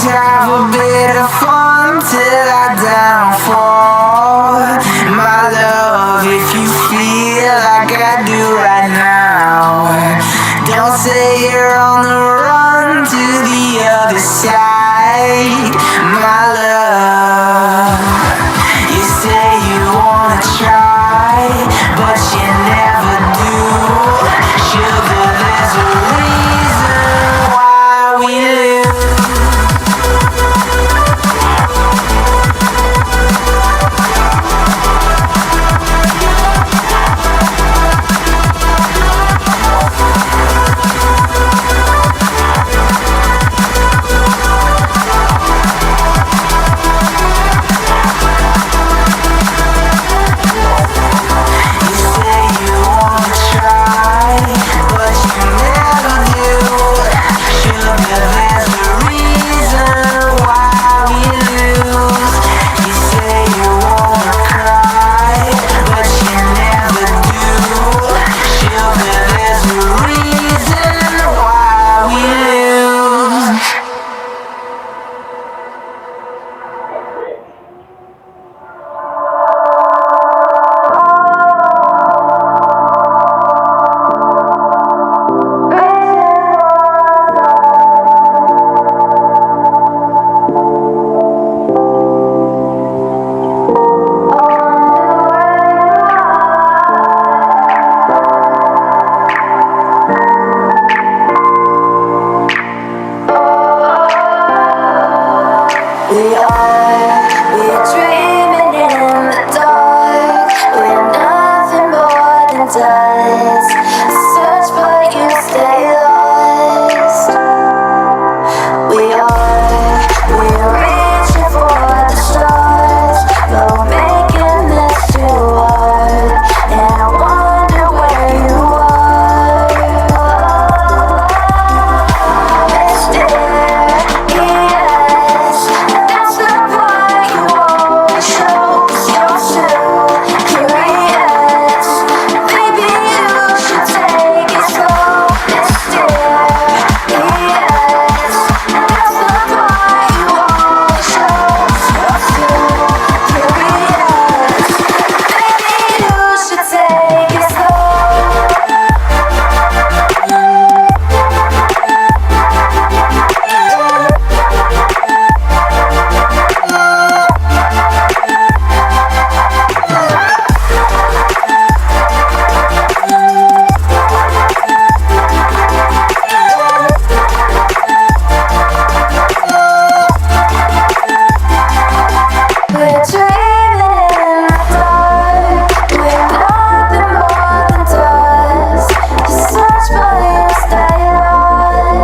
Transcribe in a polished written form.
have a bit of fun till I downfall. My love, if you feel like I do right now, don't say you're on the run to the other side. My love, you say you wanna try, but you never do. Sugar, there's a reason why we lose. We're dreaming in the dark. We're nothing more than dust. Search but you stay lost. We're reaching for the stars, but we're making this too hard. And I wonder where you are. Mysterious, that's not why you won't show. You're still curious. Maybe you should take it slow. Mysterious, that's not why you won't show. You're still curious. Maybe you should take it slow. We're dreaming in the dark. We're nothing more than dust. You search but you stay lost.